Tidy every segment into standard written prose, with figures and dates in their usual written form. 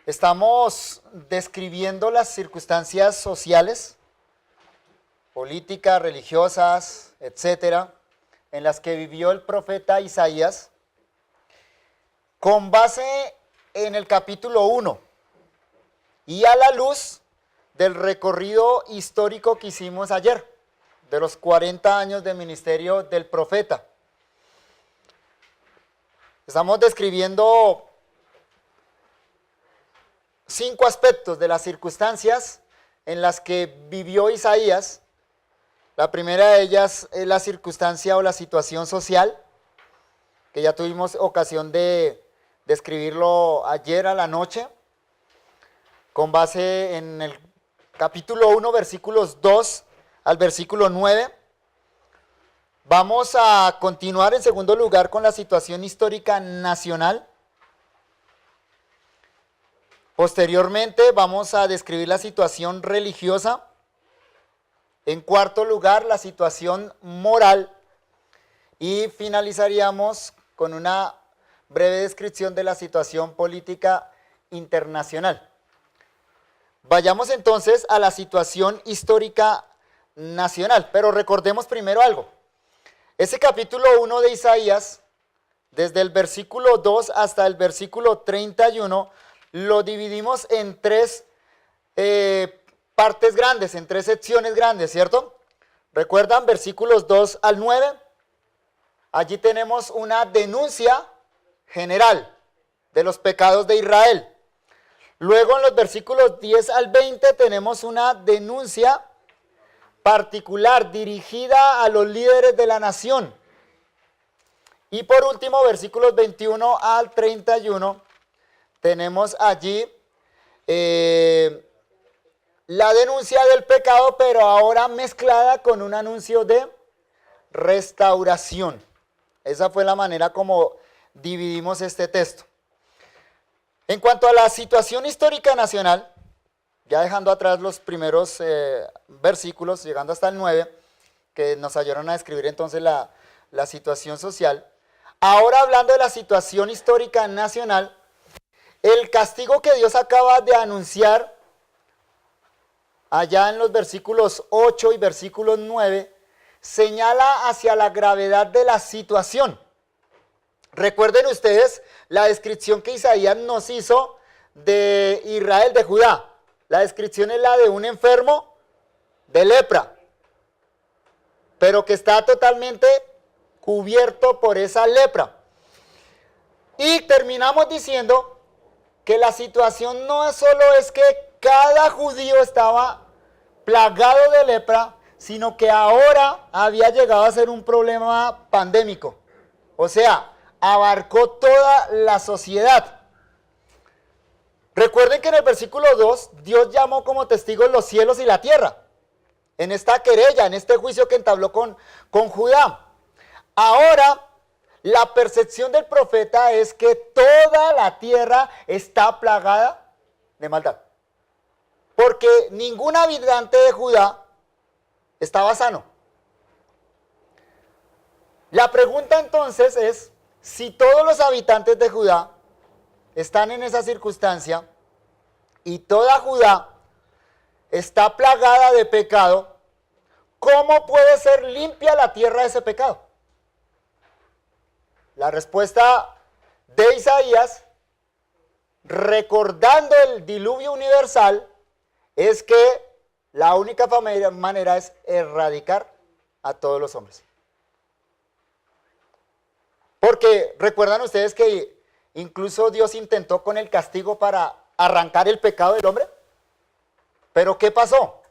Estamos describiendo las circunstancias sociales, políticas, religiosas, etcétera, en las que vivió el profeta Isaías, con base en el capítulo 1 y a la luz del recorrido histórico que hicimos ayer, de los 40 años de ministerio del profeta. Estamos describiendo 5 aspectos de las circunstancias en las que vivió Isaías. La primera de ellas es la circunstancia o la situación social, que ya tuvimos ocasión de describirlo ayer a la noche, con base en el capítulo 1, versículos 2 al versículo 9. Vamos a continuar en segundo lugar con la situación histórica nacional. Posteriormente vamos a describir la situación religiosa. En cuarto lugar, la situación moral. Y finalizaríamos con una breve descripción de la situación política internacional. Vayamos entonces a la situación histórica nacional, pero recordemos primero algo. Ese capítulo 1 de Isaías, desde el versículo 2 hasta el versículo 31, lo dividimos en 3 partes grandes, en 3 secciones grandes, ¿cierto? ¿Recuerdan versículos 2 al 9? Allí tenemos una denuncia general de los pecados de Israel. Luego en los versículos 10 al 20 tenemos una denuncia particular dirigida a los líderes de la nación. Y por último, versículos 21 al 31, tenemos allí la denuncia del pecado, pero ahora mezclada con un anuncio de restauración. Esa fue la manera como dividimos este texto. En cuanto a la situación histórica nacional, ya dejando atrás los primeros versículos, llegando hasta el 9, que nos ayudaron a describir entonces la situación social. Ahora hablando de la situación histórica nacional, el castigo que Dios acaba de anunciar allá en los versículos 8 y versículos 9, señala hacia la gravedad de la situación. Recuerden ustedes la descripción que Isaías nos hizo de Israel, de Judá. La descripción es la de un enfermo de lepra, pero que está totalmente cubierto por esa lepra. Y terminamos diciendo que la situación no solo es que cada judío estaba plagado de lepra, sino que ahora había llegado a ser un problema pandémico. O sea, abarcó toda la sociedad. Recuerden que en el versículo 2, Dios llamó como testigos los cielos y la tierra, en esta querella, en este juicio que entabló con Judá. Ahora, la percepción del profeta es que toda la tierra está plagada de maldad, porque ningún habitante de Judá estaba sano. La pregunta entonces es, si todos los habitantes de Judá están en esa circunstancia y toda Judá está plagada de pecado, ¿cómo puede ser limpia la tierra de ese pecado? La respuesta de Isaías, recordando el diluvio universal, es que la única manera es erradicar a todos los hombres. Porque recuerdan ustedes que incluso Dios intentó con el castigo para arrancar el pecado del hombre. Pero ¿qué pasó?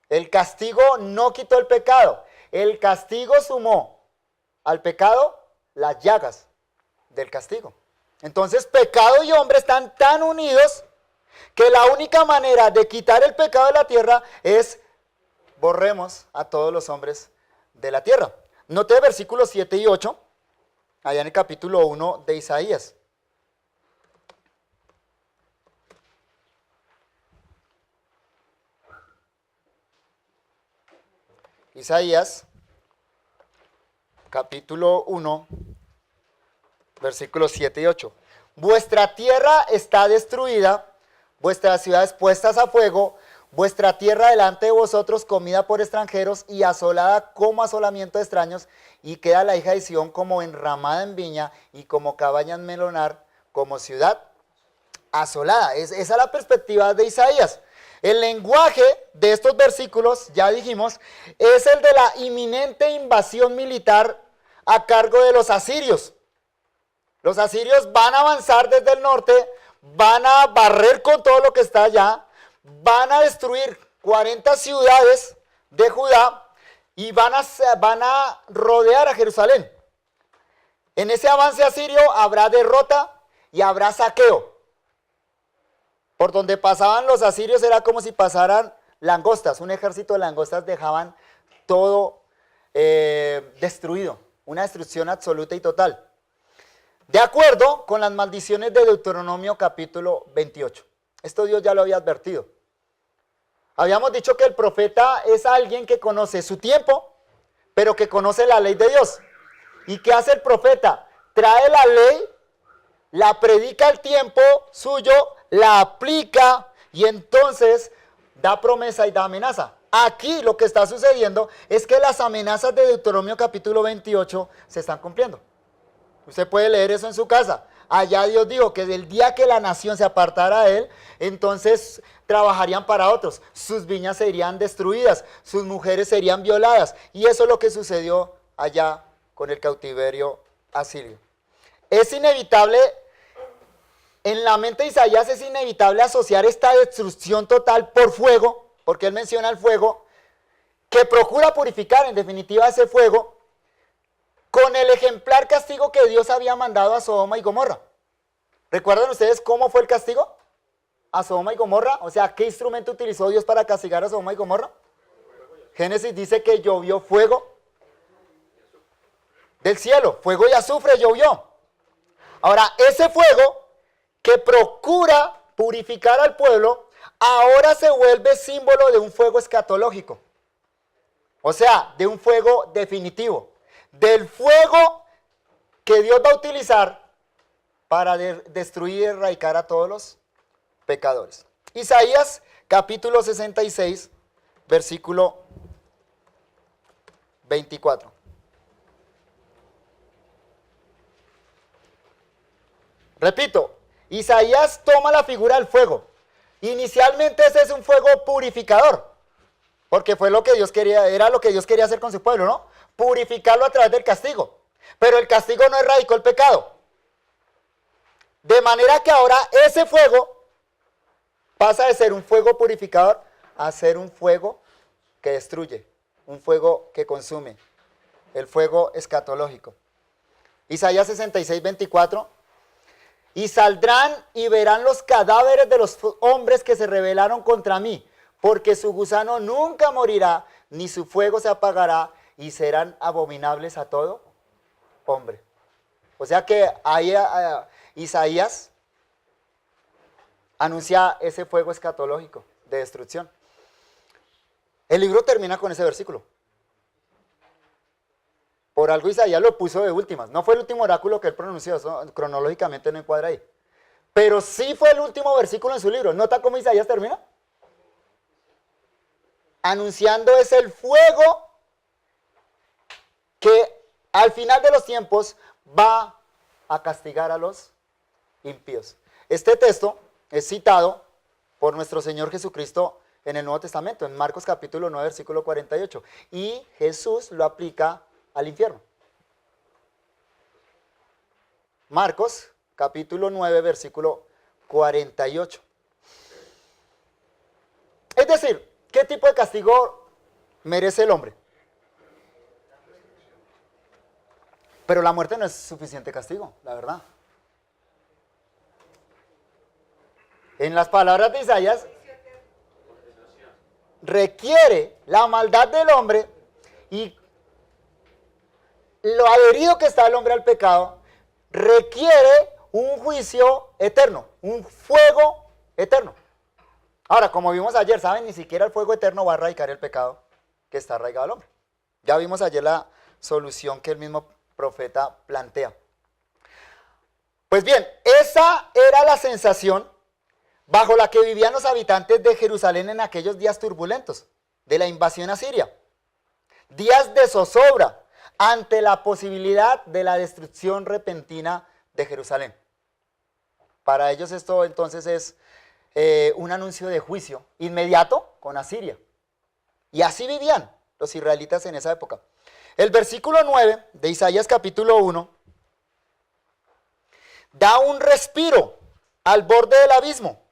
El castigo no quitó el pecado. El castigo sumó al pecado las llagas del castigo. Entonces pecado y hombre están tan unidos que la única manera de quitar el pecado de la tierra es borremos a todos los hombres de la tierra. Note versículos 7 y 8, allá en el capítulo 1 de Isaías. Isaías, capítulo 1, versículos 7 y 8. vuestra tierra está destruida, vuestras ciudades puestas a fuego, vuestra tierra delante de vosotros comida por extranjeros y asolada como asolamiento de extraños, y queda la hija de Sión como enramada en viña y como cabaña en melonar, como ciudad asolada. Esa es la perspectiva de Isaías. El lenguaje de estos versículos, ya dijimos, es el de la inminente invasión militar a cargo de los asirios. Los asirios van a avanzar desde el norte, van a barrer con todo lo que está allá, van a destruir 40 ciudades de Judá y van a rodear a Jerusalén. En ese avance asirio habrá derrota y habrá saqueo. Por donde pasaban los asirios era como si pasaran langostas, un ejército de langostas dejaban todo destruido, una destrucción absoluta y total. De acuerdo con las maldiciones de Deuteronomio capítulo 28. Esto Dios ya lo había advertido. Habíamos dicho que el profeta es alguien que conoce su tiempo, pero que conoce la ley de Dios. ¿Y qué hace el profeta? Trae la ley, la predica al tiempo suyo, la aplica y entonces da promesa y da amenaza. Aquí lo que está sucediendo es que las amenazas de Deuteronomio capítulo 28 se están cumpliendo. Usted puede leer eso en su casa. Allá Dios dijo que del día que la nación se apartara de él, entonces trabajarían para otros. Sus viñas serían destruidas, sus mujeres serían violadas. Y eso es lo que sucedió allá con el cautiverio asirio. Es inevitable, en la mente de Isaías es inevitable asociar esta destrucción total por fuego, porque él menciona el fuego, que procura purificar en definitiva ese fuego, con el ejemplar castigo que Dios había mandado a Sodoma y Gomorra. ¿Recuerdan ustedes cómo fue el castigo a Sodoma y Gomorra? O sea, ¿qué instrumento utilizó Dios para castigar a Sodoma y Gomorra? Génesis dice que llovió fuego del cielo, fuego y azufre llovió. Ahora, ese fuego que procura purificar al pueblo, ahora se vuelve símbolo de un fuego escatológico. O sea, de un fuego definitivo. Del fuego que Dios va a utilizar para destruir y erradicar a todos los pecadores. Isaías capítulo 66, versículo 24. Repito, Isaías toma la figura del fuego. Inicialmente ese es un fuego purificador, porque fue lo que Dios quería, era lo que Dios quería hacer con su pueblo, ¿no? Purificarlo a través del castigo. Pero el castigo no erradicó el pecado. De manera que ahora ese fuego pasa de ser un fuego purificador a ser un fuego que destruye, un fuego que consume, el fuego escatológico. Isaías 66, 24. Y saldrán y verán los cadáveres de los hombres que se rebelaron contra mí, porque su gusano nunca morirá, ni su fuego se apagará, y serán abominables a todo hombre. O sea que ahí Isaías anuncia ese fuego escatológico de destrucción. El libro termina con ese versículo. Por algo Isaías lo puso de últimas. No fue el último oráculo que él pronunció, eso cronológicamente no encuadra ahí. Pero sí fue el último versículo en su libro. ¿Nota cómo Isaías termina? Anunciando es el fuego que al final de los tiempos va a castigar a los impíos. Este texto es citado por nuestro Señor Jesucristo en el Nuevo Testamento, en Marcos capítulo 9, versículo 48. Y Jesús lo aplica al infierno. Marcos capítulo 9, versículo 48. Es decir, ¿qué tipo de castigo merece el hombre? Pero la muerte no es suficiente castigo, la verdad. En las palabras de Isaías, requiere la maldad del hombre y lo adherido que está el hombre al pecado, requiere un juicio eterno, un fuego eterno. Ahora, como vimos ayer, ¿saben? Ni siquiera el fuego eterno va a erradicar el pecado que está arraigado al hombre. Ya vimos ayer la solución que el mismo profeta plantea. Pues bien, esa era la sensación bajo la que vivían los habitantes de Jerusalén en aquellos días turbulentos de la invasión asiria. Días de zozobra ante la posibilidad de la destrucción repentina de Jerusalén. Para ellos esto entonces es un anuncio de juicio inmediato con Asiria. Y así vivían los israelitas en esa época. El versículo 9 de Isaías capítulo 1 da un respiro al borde del abismo.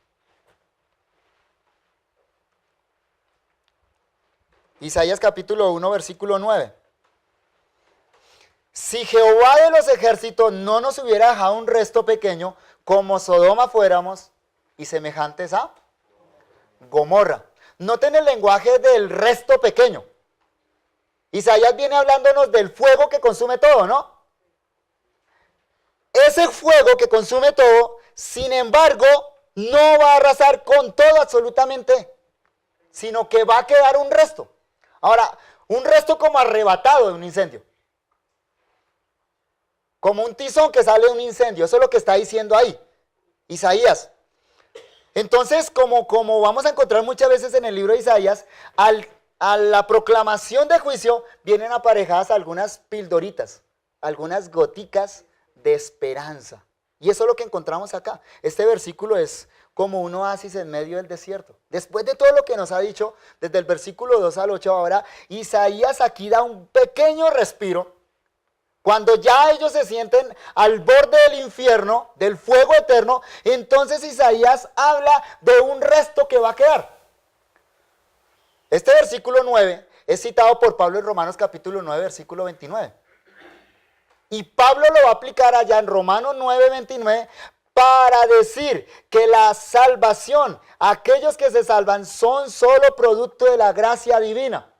Isaías capítulo 1, versículo 9. Si Jehová de los ejércitos no nos hubiera dejado un resto pequeño, como Sodoma fuéramos, y semejantes a Gomorra. Noten el lenguaje del resto pequeño. Isaías viene hablándonos del fuego que consume todo, ¿no? Ese fuego que consume todo, sin embargo, no va a arrasar con todo absolutamente, sino que va a quedar un resto. Ahora, un resto como arrebatado de un incendio. Como un tizón que sale de un incendio. Eso es lo que está diciendo ahí Isaías. Entonces, como vamos a encontrar muchas veces en el libro de Isaías, a la proclamación de juicio vienen aparejadas algunas pildoritas, algunas goticas de esperanza. Y eso es lo que encontramos acá. Este versículo es como un oasis en medio del desierto. Después de todo lo que nos ha dicho, desde el versículo 2 al 8 ahora, Isaías aquí da un pequeño respiro. Cuando ya ellos se sienten al borde del infierno, del fuego eterno, entonces Isaías habla de un resto que va a quedar. Este versículo 9 es citado por Pablo en Romanos capítulo 9, versículo 29. Y Pablo lo va a aplicar allá en Romanos 9, 29 para decir que la salvación, aquellos que se salvan son solo producto de la gracia divina.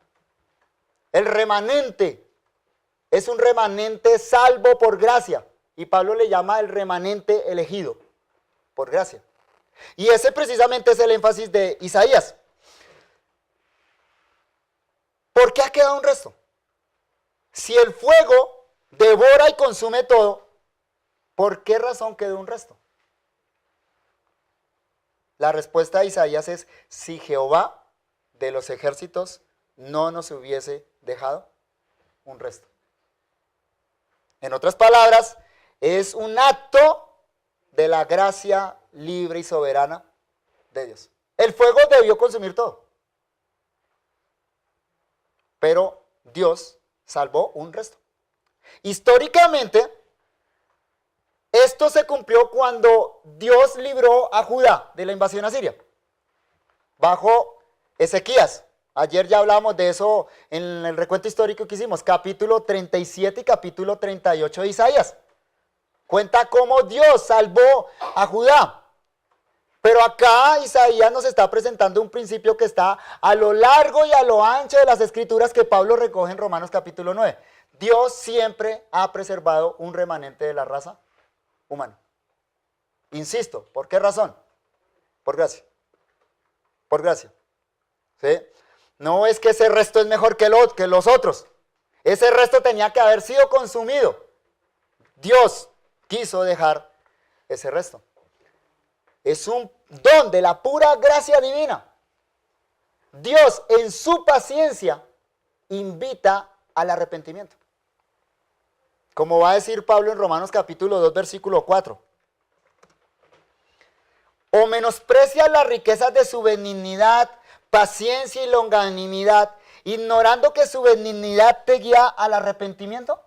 El remanente es un remanente salvo por gracia. Y Pablo le llama el remanente elegido por gracia. Y ese precisamente es el énfasis de Isaías. ¿Por qué ha quedado un resto? Si el fuego devora y consume todo, ¿por qué razón quedó un resto? La respuesta de Isaías es: si Jehová de los ejércitos no nos hubiese dejado un resto. En otras palabras, es un acto de la gracia libre y soberana de Dios. El fuego debió consumir todo, pero Dios salvó un resto. Históricamente, esto se cumplió cuando Dios libró a Judá de la invasión asiria, bajo Ezequías. Ayer ya hablamos de eso en el recuento histórico que hicimos, capítulo 37 y capítulo 38 de Isaías. Cuenta cómo Dios salvó a Judá. Pero acá Isaías nos está presentando un principio que está a lo largo y a lo ancho de las escrituras que Pablo recoge en Romanos capítulo 9. Dios siempre ha preservado un remanente de la raza humana. Insisto, ¿por qué razón? Por gracia. Por gracia. ¿Sí? No es que ese resto es mejor que los otros. Ese resto tenía que haber sido consumido. Dios quiso dejar ese resto. Es un don de la pura gracia divina. Dios en su paciencia invita al arrepentimiento. Como va a decir Pablo en Romanos capítulo 2, versículo 4. O menosprecias las riquezas de su benignidad, paciencia y longanimidad, ignorando que su benignidad te guía al arrepentimiento.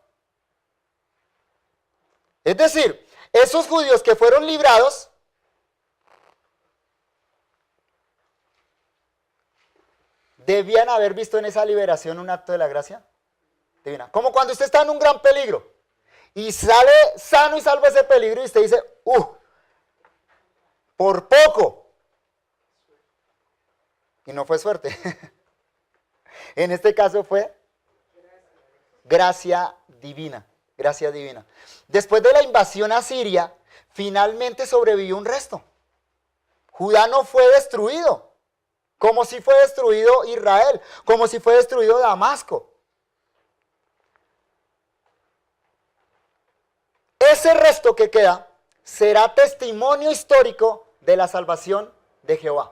Es decir, esos judíos que fueron librados, debían haber visto en esa liberación un acto de la gracia divina. Como cuando usted está en un gran peligro y sale sano y salvo ese peligro y usted dice, por poco. Y no fue suerte. En este caso fue gracia divina. Gracia divina. Después de la invasión asiria, finalmente sobrevivió un resto. Judá no fue destruido, como si fue destruido Israel, como si fue destruido Damasco. Ese resto que queda será testimonio histórico de la salvación de Jehová.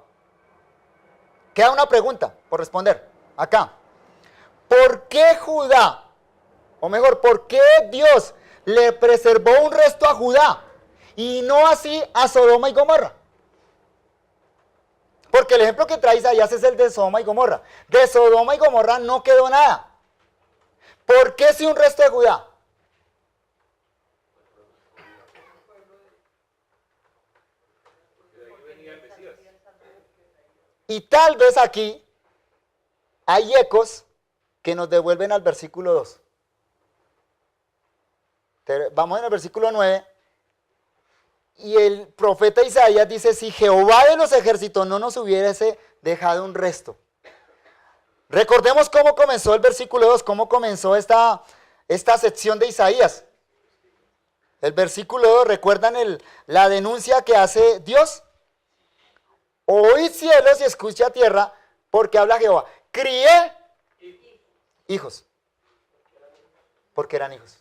Queda una pregunta por responder acá. ¿Por qué Judá, o mejor, por qué Dios le preservó un resto a Judá y no así a Sodoma y Gomorra? Porque el ejemplo que trae Isaías es el de Sodoma y Gomorra. De Sodoma y Gomorra no quedó nada. ¿Por qué si un resto de Judá? Y tal vez aquí hay ecos que nos devuelven al versículo 2. Vamos en el versículo 9. Y el profeta Isaías dice, si Jehová de los ejércitos no nos hubiese dejado un resto. Recordemos cómo comenzó el versículo 2, cómo comenzó esta sección de Isaías. El versículo 2, ¿recuerdan la denuncia que hace Dios? Oíd cielos y escucha tierra, porque habla Jehová. Crié hijos, porque eran hijos.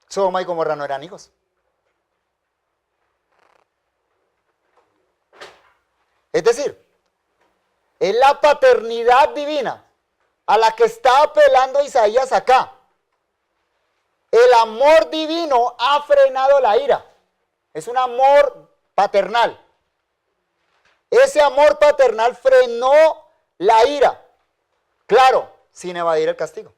Sodoma y Gomorra no eran hijos. Es decir, es la paternidad divina a la que está apelando Isaías acá. El amor divino ha frenado la ira. Es un amor paternal. Ese amor paternal frenó la ira. Claro, sin evadir el castigo.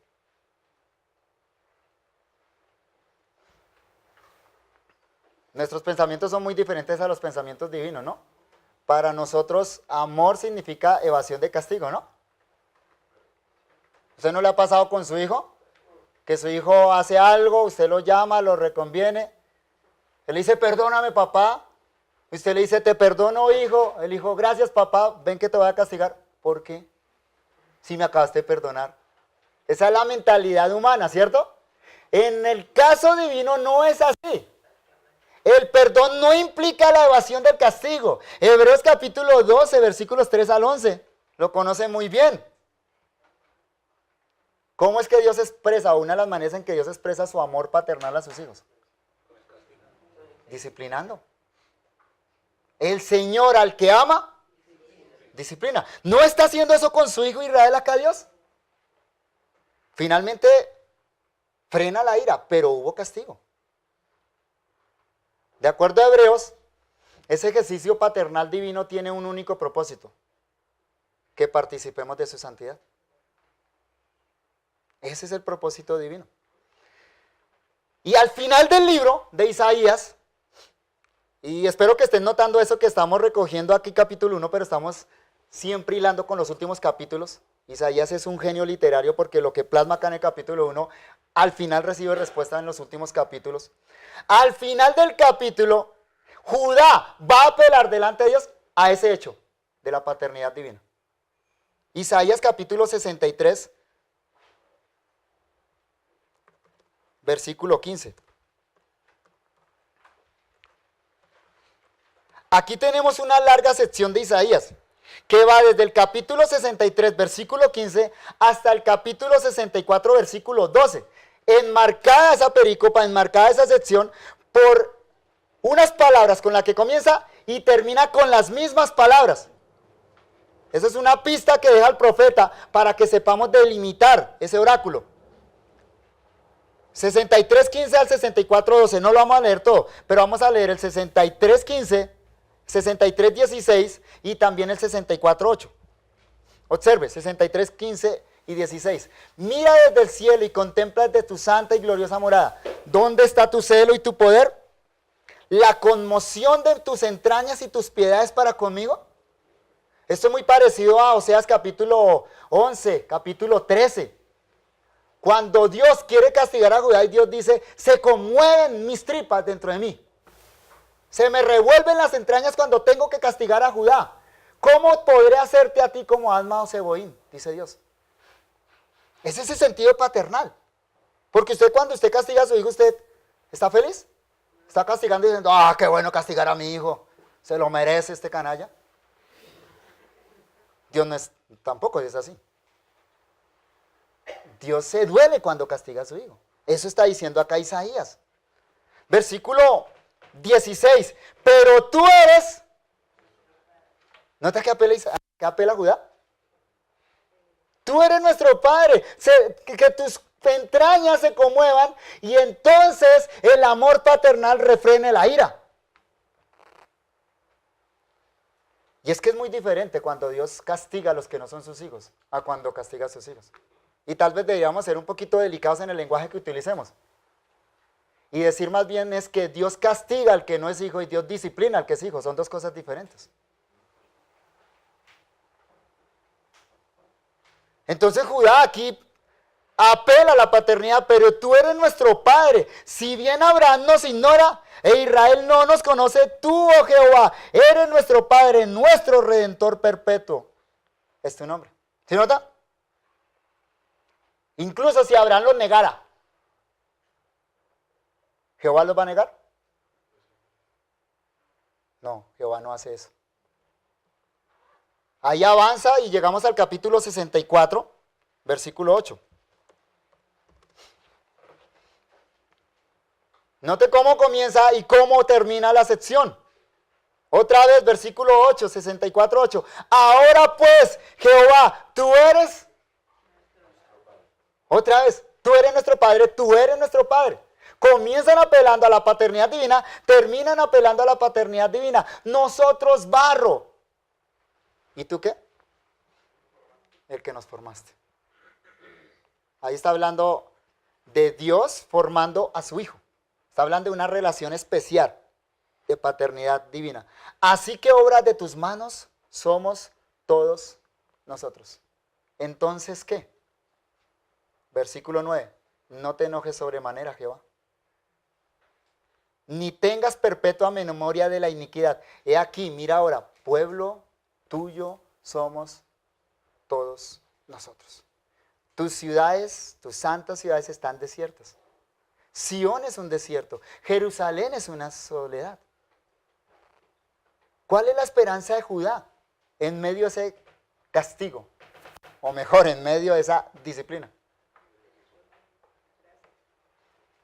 Nuestros pensamientos son muy diferentes a los pensamientos divinos, ¿no? Para nosotros, amor significa evasión de castigo, ¿no? ¿Usted no le ha pasado con su hijo? Que su hijo hace algo, usted lo llama, lo reconviene. Él dice, perdóname, papá. Usted le dice, te perdono, hijo. El hijo, gracias, papá, ven que te voy a castigar. ¿Por qué? Si me acabaste de perdonar. Esa es la mentalidad humana, ¿cierto? En el caso divino no es así. El perdón no implica la evasión del castigo. Hebreos capítulo 12, versículos 3 al 11. Lo conoce muy bien. ¿Cómo es que Dios expresa? Una de las maneras en que Dios expresa su amor paternal a sus hijos. Disciplinando. El Señor al que ama, disciplina. ¿No está haciendo eso con su hijo Israel acá Dios? Finalmente, frena la ira, pero hubo castigo. De acuerdo a Hebreos, ese ejercicio paternal divino tiene un único propósito, que participemos de su santidad. Ese es el propósito divino. Y al final del libro de Isaías, y espero que estén notando eso que estamos recogiendo aquí capítulo 1, pero estamos siempre hilando con los últimos capítulos. Isaías es un genio literario porque lo que plasma acá en el capítulo 1, al final recibe respuesta en los últimos capítulos. Al final del capítulo, Judá va a apelar delante de Dios a ese hecho de la paternidad divina. Isaías capítulo 63, versículo 15. Aquí tenemos una larga sección de Isaías, que va desde el capítulo 63, versículo 15, hasta el capítulo 64, versículo 12. Enmarcada esa perícopa, enmarcada esa sección, por unas palabras con las que comienza y termina con las mismas palabras. Esa es una pista que deja el profeta para que sepamos delimitar ese oráculo. 63:15 al 64:12, no lo vamos a leer todo, pero vamos a leer el 63:15, 63:16 y también el 64:8. Observe, 63:15 y 16. Mira desde el cielo y contempla desde tu santa y gloriosa morada. ¿Dónde está tu celo y tu poder? ¿La conmoción de tus entrañas y tus piedades para conmigo? Esto es muy parecido a Oseas capítulo 11, capítulo 13. Cuando Dios quiere castigar a Judá y Dios dice, se conmueven mis tripas dentro de mí. Se me revuelven las entrañas cuando tengo que castigar a Judá. ¿Cómo podré hacerte a ti como Alma o Seboín? Dice Dios. Es ese sentido paternal. Porque usted cuando usted castiga a su hijo, ¿usted está feliz? Está castigando y diciendo, qué bueno castigar a mi hijo. Se lo merece este canalla. Dios no es, tampoco es así. Dios se duele cuando castiga a su hijo. Eso está diciendo acá Isaías. Versículo 16. Pero tú eres. ¿Nota que apela Judá? Tú eres nuestro Padre. Que tus entrañas se conmuevan y entonces el amor paternal refrene la ira. Y es que es muy diferente cuando Dios castiga a los que no son sus hijos a cuando castiga a sus hijos. Y tal vez deberíamos ser un poquito delicados en el lenguaje que utilicemos. Y decir más bien es que Dios castiga al que no es hijo y Dios disciplina al que es hijo. Son dos cosas diferentes. Entonces Judá aquí apela a la paternidad, pero tú eres nuestro Padre. Si bien Abraham nos ignora e Israel no nos conoce, tú, oh Jehová, eres nuestro Padre, nuestro Redentor perpetuo. Es tu nombre. ¿Sí nota? Incluso si Abraham los negara, ¿Jehová los va a negar? No, Jehová no hace eso. Ahí avanza y llegamos al capítulo 64, versículo 8. Note cómo comienza y cómo termina la sección. Otra vez, versículo 8, 64, 8. Ahora pues, Jehová, tú eres. Otra vez, tú eres nuestro Padre, tú eres nuestro Padre. Comienzan apelando a la paternidad divina, terminan apelando a la paternidad divina. Nosotros barro. ¿Y tú qué? El que nos formaste. Ahí está hablando de Dios formando a su hijo. Está hablando de una relación especial de paternidad divina. Así que obras de tus manos somos todos nosotros. Entonces, ¿qué? Versículo 9. No te enojes sobremanera, Jehová, ni tengas perpetua memoria de la iniquidad. He aquí, mira ahora, pueblo tuyo somos todos nosotros. Tus ciudades, tus santas ciudades están desiertas. Sión es un desierto. Jerusalén es una soledad. ¿Cuál es la esperanza de Judá en medio de ese castigo? O mejor, en medio de esa disciplina.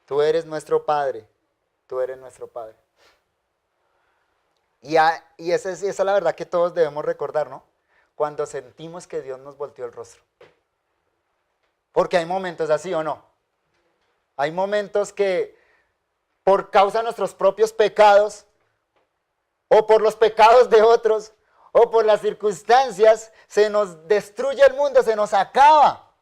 Tú eres nuestro Padre. Tú eres nuestro Padre. Y esa es la verdad que todos debemos recordar, ¿no? Cuando sentimos que Dios nos volteó el rostro. Porque hay momentos así, ¿o no? Hay momentos que por causa de nuestros propios pecados, o por los pecados de otros, o por las circunstancias, se nos destruye el mundo, se nos acaba.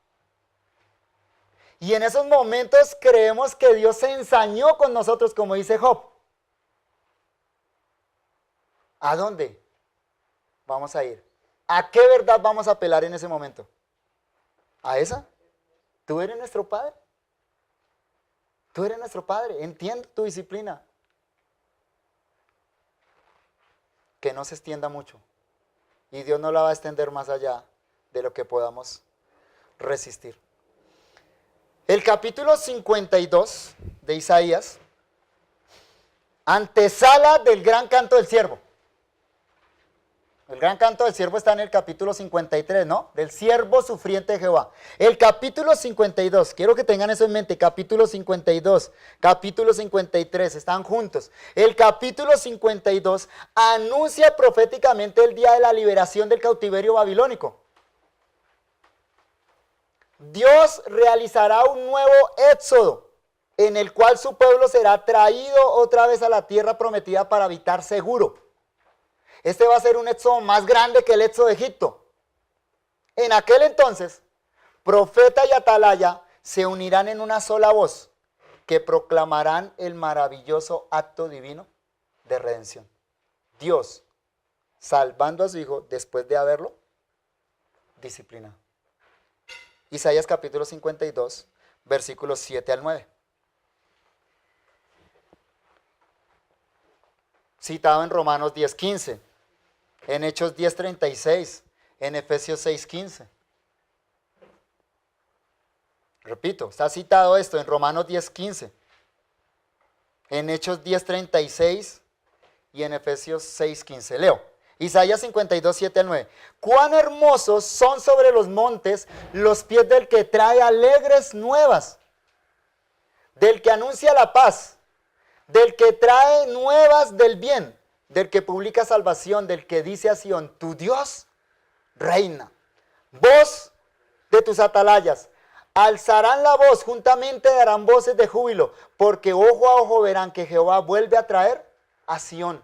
Y en esos momentos creemos que Dios se ensañó con nosotros, como dice Job. ¿A dónde vamos a ir? ¿A qué verdad vamos a apelar en ese momento? ¿A esa? ¿Tú eres nuestro Padre? Tú eres nuestro Padre. Entiendo tu disciplina. Que no se extienda mucho. Y Dios no la va a extender más allá de lo que podamos resistir. El capítulo 52 de Isaías, antesala del gran canto del siervo. El gran canto del siervo está en el capítulo 53, ¿no? Del siervo sufriente de Jehová. El capítulo 52, quiero que tengan eso en mente, capítulo 52, capítulo 53, están juntos. El capítulo 52 anuncia proféticamente el día de la liberación del cautiverio babilónico. Dios realizará un nuevo éxodo en el cual su pueblo será traído otra vez a la tierra prometida para habitar seguro. Este va a ser un éxodo más grande que el éxodo de Egipto. En aquel entonces, profeta y atalaya se unirán en una sola voz, que proclamarán el maravilloso acto divino de redención. Dios salvando a su hijo después de haberlo disciplinado. Isaías capítulo 52, versículos 7 al 9. Citado en Romanos 10:15, en Hechos 10:36, en Efesios 6:15. Repito, está citado esto en Romanos 10:15, en Hechos 10:36 y en Efesios 6:15. Leo. Isaías 52, 7 al 9. Cuán hermosos son sobre los montes los pies del que trae alegres nuevas, del que anuncia la paz, del que trae nuevas del bien, del que publica salvación, del que dice a Sión, tu Dios reina. Voz de tus atalayas, alzarán la voz, juntamente darán voces de júbilo, porque ojo a ojo verán que Jehová vuelve a traer a Sión.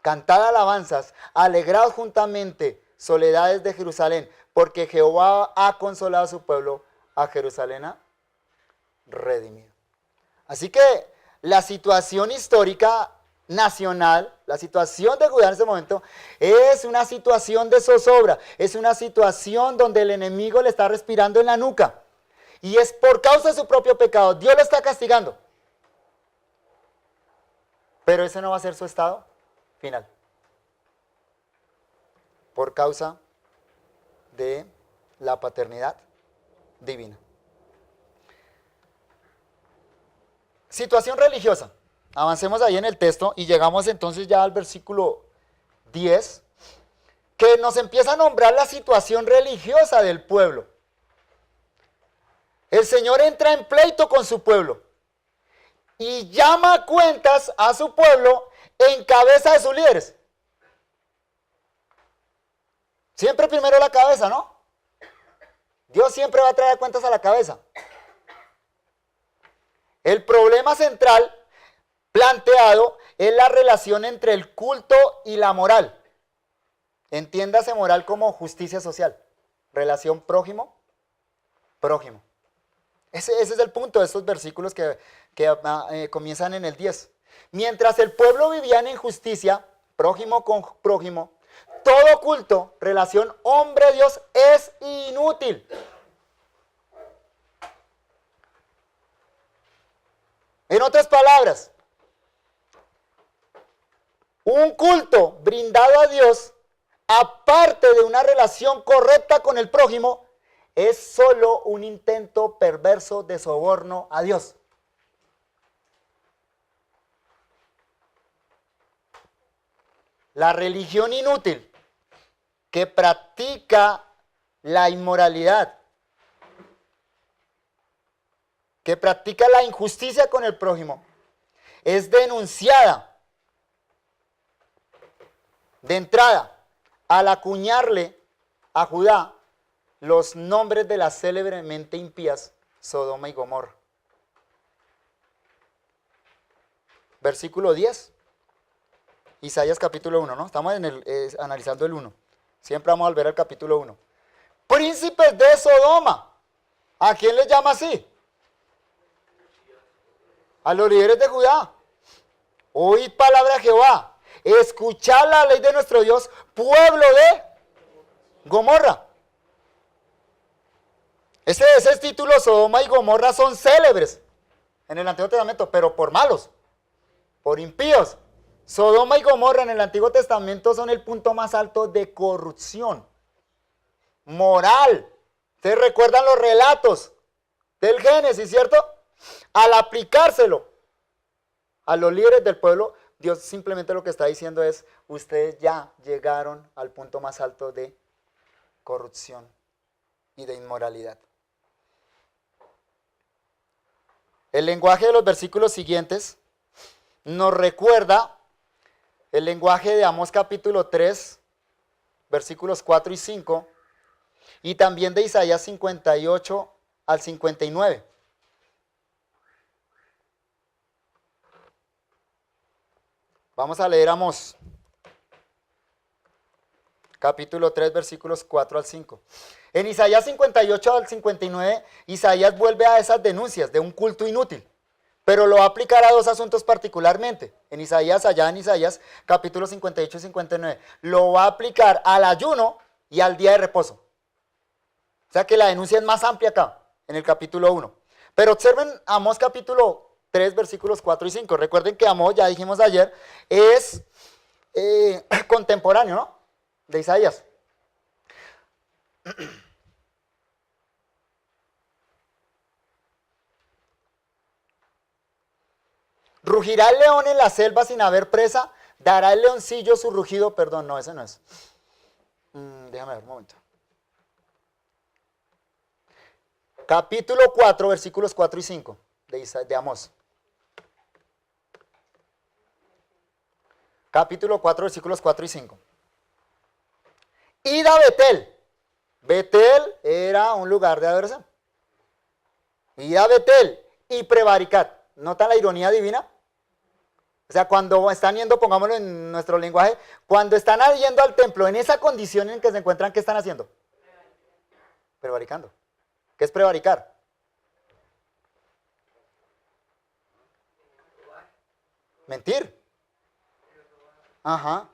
Cantad alabanzas, alegraos juntamente, soledades de Jerusalén, porque Jehová ha consolado a su pueblo, a Jerusalén ha redimido. Así que la situación histórica nacional, la situación de Judá en ese momento, es una situación de zozobra, es una situación donde el enemigo le está respirando en la nuca. Y es por causa de su propio pecado. Dios lo está castigando. Pero ese no va a ser su estado final. Por causa de la paternidad divina. Situación religiosa. Avancemos ahí en el texto y llegamos entonces ya al versículo 10, que nos empieza a nombrar la situación religiosa del pueblo. El Señor entra en pleito con su pueblo y llama a cuentas a su pueblo en cabeza de sus líderes. Siempre primero la cabeza, ¿no? Dios siempre va a traer cuentas a la cabeza. El problema central planteado es la relación entre el culto y la moral. Entiéndase moral como justicia social. Relación prójimo. Ese es el punto de estos versículos que comienzan en el 10. Mientras el pueblo vivía en injusticia, prójimo con prójimo, todo culto, relación hombre-Dios es inútil. En otras palabras, un culto brindado a Dios, aparte de una relación correcta con el prójimo, es solo un intento perverso de soborno a Dios. La religión inútil que practica la inmoralidad, que practica la injusticia con el prójimo, es denunciada de entrada al acuñarle a Judá los nombres de las célebremente impías Sodoma y Gomorra. Versículo 10. Isaías capítulo 1, ¿no? Estamos analizando el 1. Siempre vamos a volver al capítulo 1. Príncipes de Sodoma. ¿A quién les llama así? A los líderes de Judá. Oíd palabra de Jehová. Escuchad la ley de nuestro Dios, pueblo de Gomorra. Ese título, Sodoma y Gomorra, son célebres en el Antiguo Testamento, pero por malos, por impíos. Sodoma y Gomorra en el Antiguo Testamento son el punto más alto de corrupción moral. ¿Ustedes recuerdan los relatos del Génesis, cierto? Al aplicárselo a los líderes del pueblo, Dios simplemente lo que está diciendo es, ustedes ya llegaron al punto más alto de corrupción y de inmoralidad. El lenguaje de los versículos siguientes nos recuerda el lenguaje de Amós capítulo 3, versículos 4 y 5, y también de Isaías 58 al 59. Vamos a leer Amós, capítulo 3, versículos 4 al 5. En Isaías 58 al 59, Isaías vuelve a esas denuncias de un culto inútil, pero lo va a aplicar a dos asuntos particularmente. En Isaías, capítulo 58 y 59, lo va a aplicar al ayuno y al día de reposo. O sea que la denuncia es más amplia acá, en el capítulo 1. Pero observen Amós capítulo 3, versículos 4 y 5. Recuerden que Amós, ya dijimos ayer, es contemporáneo, ¿no?, de Isaías. Rugirá el león en la selva sin haber presa, dará el leoncillo su rugido, perdón, no, ese no es. Déjame ver un momento. Capítulo 4, versículos 4 y 5 de Amós. capítulo 4, versículos 4 y 5. Id a Betel. Betel era un lugar de adoración. Id a Betel y prevaricat. ¿Notan la ironía divina? O sea, cuando están yendo, pongámoslo en nuestro lenguaje, cuando están yendo al templo, en esa condición en que se encuentran, ¿qué están haciendo? Prevaricando. ¿Qué es prevaricar? Mentir. Ajá,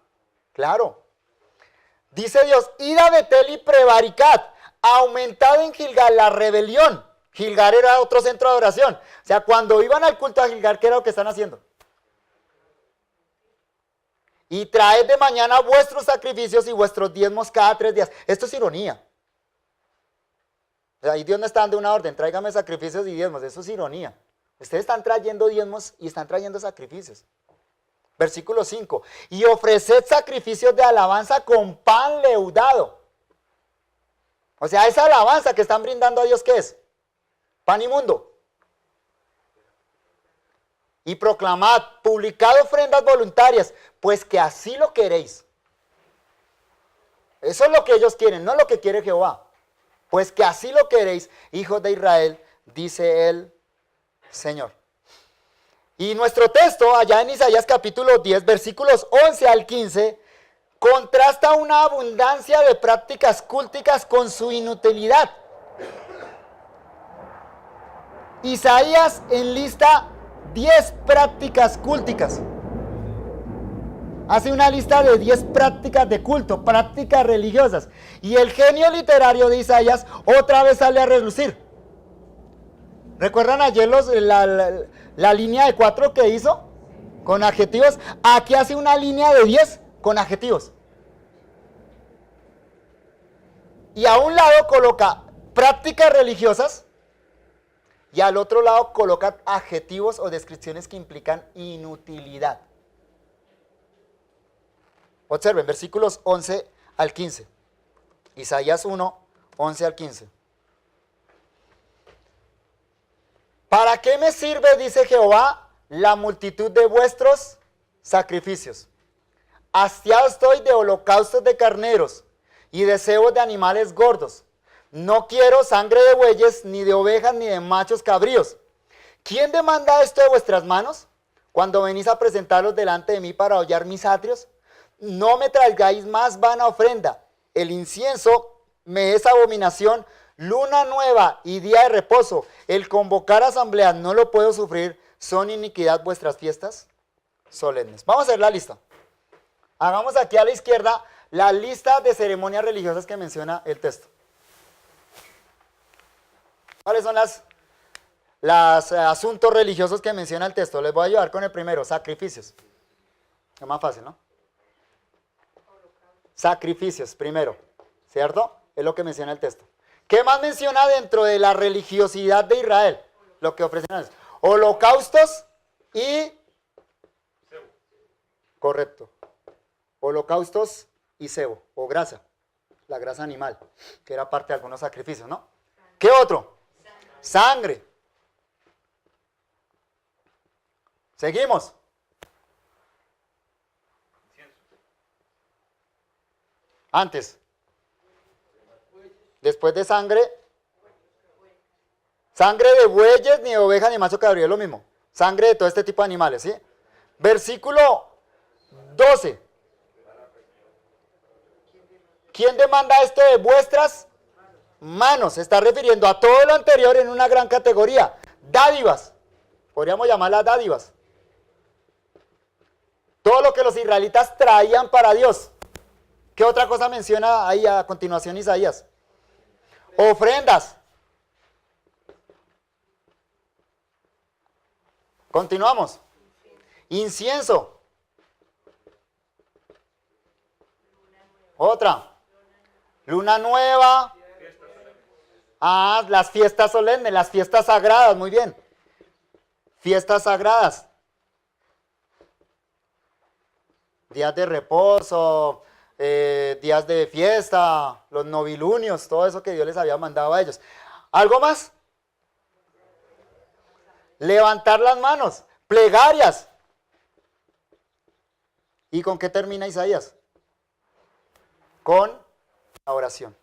claro. Dice Dios, id a Betel y prevaricad. Aumentad en Gilgal la rebelión. Gilgal era otro centro de adoración. O sea, cuando iban al culto a Gilgal, ¿qué era lo que están haciendo? Y traed de mañana vuestros sacrificios y vuestros diezmos cada 3 días. Esto es ironía. O sea, ahí Dios no está dando una orden, tráigame sacrificios y diezmos. Eso es ironía. Ustedes están trayendo diezmos y están trayendo sacrificios. Versículo 5. Y ofreced sacrificios de alabanza con pan leudado. O sea, esa alabanza que están brindando a Dios, ¿qué es? Pan inmundo. Y proclamad, publicad ofrendas voluntarias, pues que así lo queréis. Eso es lo que ellos quieren, no lo que quiere Jehová. Pues que así lo queréis, hijos de Israel, dice el Señor. Y nuestro texto, allá en Isaías capítulo 10, versículos 11 al 15, contrasta una abundancia de prácticas cúlticas con su inutilidad. Isaías enlista 10 prácticas cúlticas. Hace una lista de 10 prácticas de culto, prácticas religiosas. Y el genio literario de Isaías otra vez sale a relucir. ¿Recuerdan ayer la línea de 4 que hizo? Con adjetivos. Aquí hace una línea de 10 con adjetivos. Y a un lado coloca prácticas religiosas. Y al otro lado coloca adjetivos o descripciones que implican inutilidad. Observen, versículos 11 al 15. Isaías 1, 11 al 15. ¿Para qué me sirve, dice Jehová, la multitud de vuestros sacrificios? Hastiado estoy de holocaustos de carneros y de cebos de animales gordos. No quiero sangre de bueyes, ni de ovejas, ni de machos cabríos. ¿Quién demanda esto de vuestras manos? Cuando venís a presentarlos delante de mí para hollar mis atrios. No me traigáis más vana ofrenda. El incienso me es abominación. Luna nueva y día de reposo. El convocar asambleas no lo puedo sufrir. ¿Son iniquidad vuestras fiestas solemnes? Vamos a hacer la lista. Hagamos aquí a la izquierda la lista de ceremonias religiosas que menciona el texto. ¿Cuáles son los asuntos religiosos que menciona el texto? Les voy a ayudar con el primero, sacrificios. Es más fácil, ¿no? Sacrificios, primero, ¿cierto? Es lo que menciona el texto. ¿Qué más menciona dentro de la religiosidad de Israel? Lo que ofrecen es holocaustos y... Correcto. Holocaustos y cebo, o grasa, la grasa animal, que era parte de algunos sacrificios, ¿no? ¿Qué otro? Sangre. Seguimos. Antes. Después de sangre. Sangre de bueyes, ni de oveja, ni macho cabrío, es lo mismo. Sangre de todo este tipo de animales, ¿sí? Versículo 12. ¿Quién demanda esto de vuestras manos? Se está refiriendo a todo lo anterior en una gran categoría. Dádivas. Podríamos llamarlas dádivas. Todo lo que los israelitas traían para Dios. ¿Qué otra cosa menciona ahí a continuación Isaías? Ofrendas. Continuamos. Incienso. Otra. Luna nueva. Ah, las fiestas solemnes, las fiestas sagradas, muy bien. Fiestas sagradas. Días de reposo, días de fiesta, los novilunios, todo eso que Dios les había mandado a ellos. ¿Algo más? Levantar las manos, plegarias. ¿Y con qué termina Isaías? Con la oración.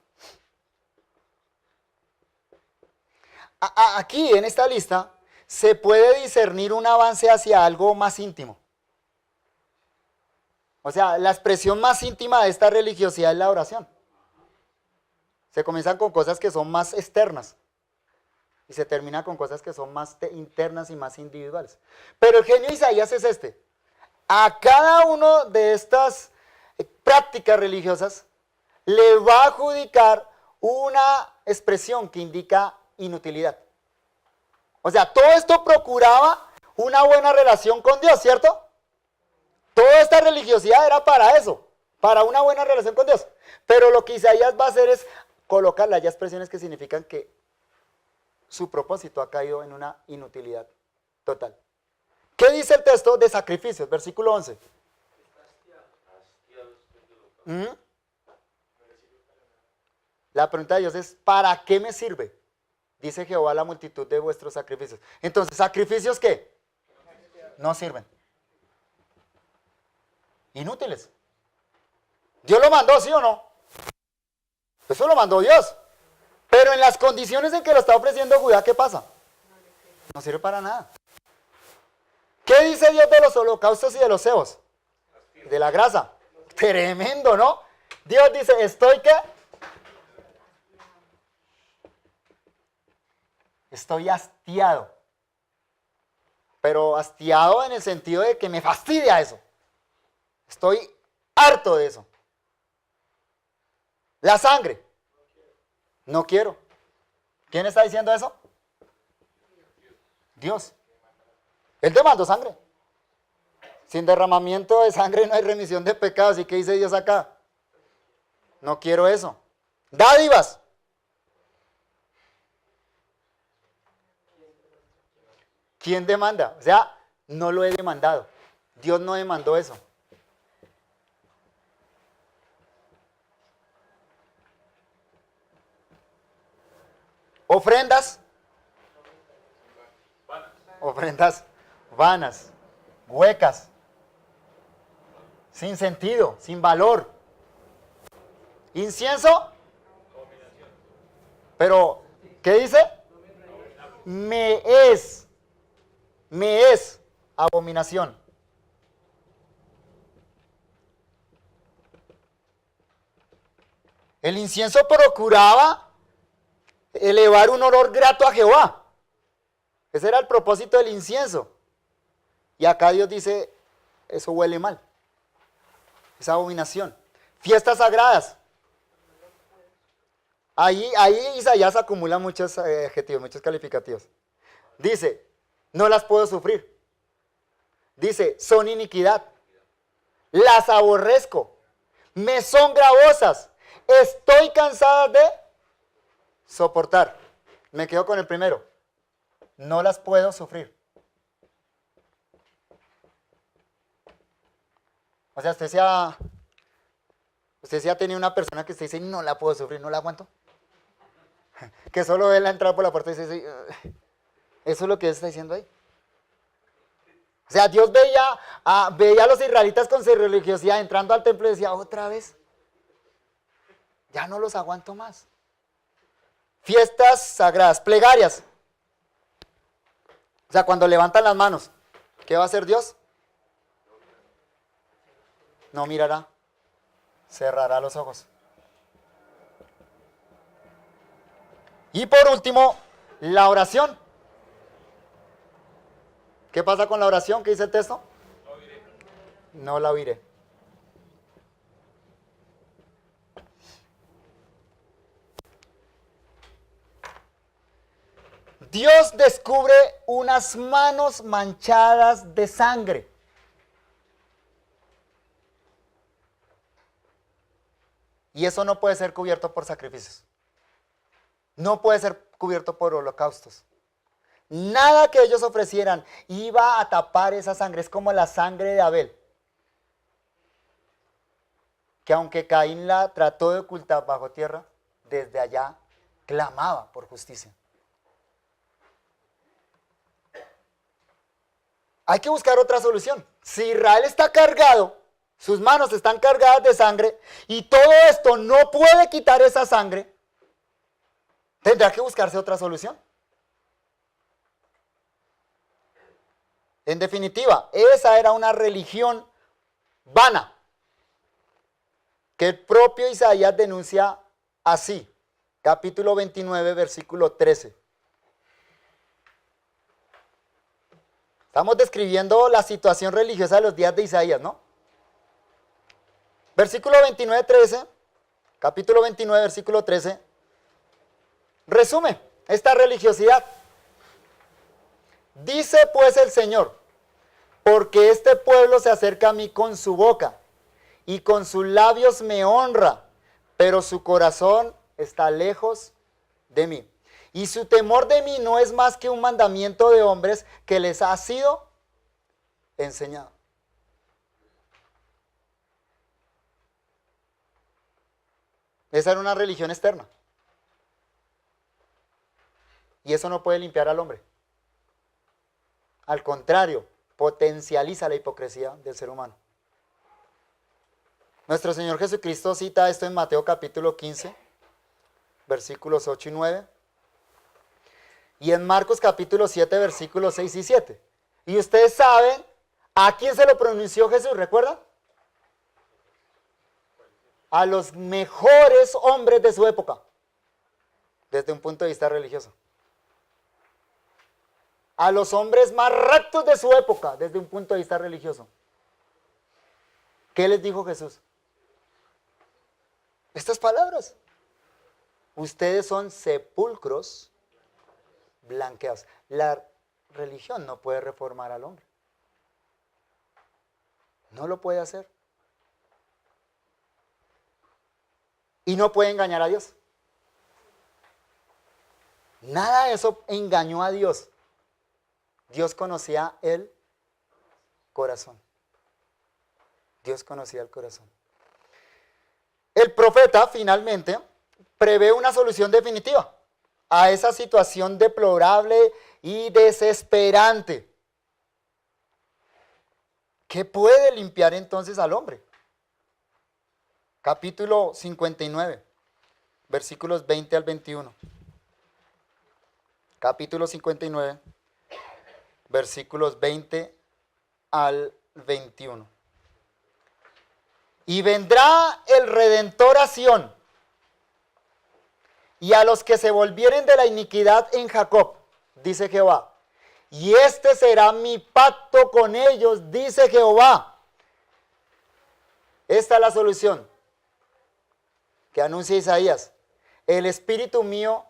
Aquí en esta lista se puede discernir un avance hacia algo más íntimo. O sea, la expresión más íntima de esta religiosidad es la oración. Se comienzan con cosas que son más externas y se termina con cosas que son más internas y más individuales. Pero el genio de Isaías es este. A cada uno de estas prácticas religiosas le va a adjudicar una expresión que indica inutilidad. O sea, todo esto procuraba una buena relación con Dios, ¿cierto? Toda esta religiosidad era para eso, para una buena relación con Dios. Pero lo que Isaías va a hacer es colocarle allá expresiones que significan que su propósito ha caído en una inutilidad total. ¿Qué dice el texto de sacrificios? Versículo 11. La pregunta de Dios es, ¿para qué me sirve? Dice Jehová la multitud de vuestros sacrificios. Entonces, ¿sacrificios qué? No sirven. Inútiles. ¿Dios lo mandó, sí o no? Eso lo mandó Dios. Pero en las condiciones en que lo está ofreciendo Judá, ¿qué pasa? No sirve para nada. ¿Qué dice Dios de los holocaustos y de los cebos? De la grasa. Tremendo, ¿no? Dios dice, ¿estoy qué? Estoy hastiado. Pero hastiado en el sentido de que me fastidia eso. Estoy harto de eso. La sangre. No quiero. ¿Quién está diciendo eso? Dios. Él demandó sangre. Sin derramamiento de sangre no hay remisión de pecados. ¿Y qué dice Dios acá? No quiero eso. Dádivas. ¿Quién demanda? O sea, no lo he demandado. Dios no demandó eso. Ofrendas. Ofrendas vanas, huecas, sin sentido, sin valor. Incienso. Pero, ¿qué dice? Me es abominación. El incienso procuraba elevar un olor grato a Jehová. Ese era el propósito del incienso. Y acá Dios dice, eso huele mal. Es abominación. Fiestas sagradas. Ahí Isaías acumula muchos adjetivos, muchos calificativos. Dice, no las puedo sufrir. Dice, son iniquidad. Las aborrezco. Me son gravosas. Estoy cansada de soportar. Me quedo con el primero. No las puedo sufrir. O sea, usted se ha tenido una persona que usted dice, no la puedo sufrir, no la aguanto. Que solo ve la entrada por la puerta y dice, eso es lo que Dios está diciendo ahí. O sea, Dios veía a los israelitas con su religiosidad entrando al templo y decía, otra vez, ya no los aguanto más. Fiestas sagradas, plegarias. O sea, cuando levantan las manos, ¿qué va a hacer Dios? No mirará, cerrará los ojos. Y por último, la oración. ¿Qué pasa con la oración? ¿Qué dice el texto? No la oiré. Dios descubre unas manos manchadas de sangre. Y eso no puede ser cubierto por sacrificios. No puede ser cubierto por holocaustos. Nada que ellos ofrecieran iba a tapar esa sangre. Es como la sangre de Abel, que aunque Caín la trató de ocultar bajo tierra, desde allá clamaba por justicia. Hay que buscar otra solución. Si Israel está cargado, sus manos están cargadas de sangre y todo esto no puede quitar esa sangre, tendrá que buscarse otra solución. En definitiva, esa era una religión vana, que el propio Isaías denuncia así, capítulo 29, versículo 13. Estamos describiendo la situación religiosa de los días de Isaías, ¿no? Versículo 29, 13, capítulo 29, versículo 13, resume esta religiosidad. Dice pues el Señor, porque este pueblo se acerca a mí con su boca y con sus labios me honra, pero su corazón está lejos de mí. Y su temor de mí no es más que un mandamiento de hombres que les ha sido enseñado. Esa era una religión externa. Y eso no puede limpiar al hombre. Al contrario, potencializa la hipocresía del ser humano. Nuestro Señor Jesucristo cita esto en Mateo capítulo 15, versículos 8 y 9. Y en Marcos capítulo 7, versículos 6 y 7. Y ustedes saben a quién se lo pronunció Jesús, ¿recuerdan? A los mejores hombres de su época, desde un punto de vista religioso. A los hombres más rectos de su época, desde un punto de vista religioso. ¿Qué les dijo Jesús? Estas palabras. Ustedes son sepulcros blanqueados. La religión no puede reformar al hombre. No lo puede hacer. Y no puede engañar a Dios. Nada de eso engañó a Dios. Dios conocía el corazón. Dios conocía el corazón. El profeta finalmente prevé una solución definitiva a esa situación deplorable y desesperante. ¿Qué puede limpiar entonces al hombre? Capítulo 59, versículos 20 al 21. Capítulo 59, versículos 20 al 21. Y vendrá el Redentor a Sión, y a los que se volvieren de la iniquidad en Jacob, dice Jehová. Y este será mi pacto con ellos, dice Jehová. Esta es la solución que anuncia Isaías. El Espíritu mío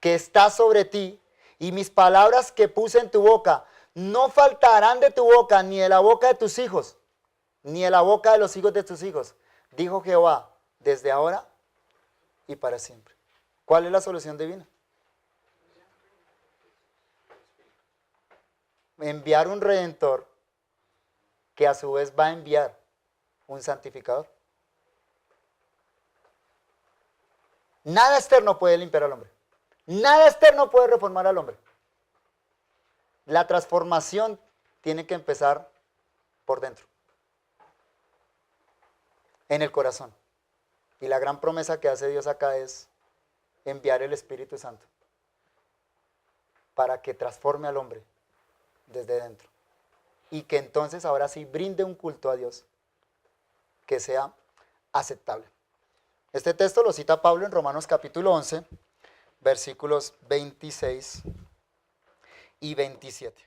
que está sobre ti y mis palabras que puse en tu boca no faltarán de tu boca, ni de la boca de tus hijos, ni de la boca de los hijos de tus hijos, dijo Jehová, desde ahora y para siempre. ¿Cuál es la solución divina? Enviar un redentor que a su vez va a enviar un santificador. Nada externo puede limpiar al hombre. Nada externo puede reformar al hombre. La transformación tiene que empezar por dentro, en el corazón. Y la gran promesa que hace Dios acá es enviar el Espíritu Santo para que transforme al hombre desde dentro. Y que entonces ahora sí brinde un culto a Dios que sea aceptable. Este texto lo cita Pablo en Romanos capítulo 11, versículos 26 y 27.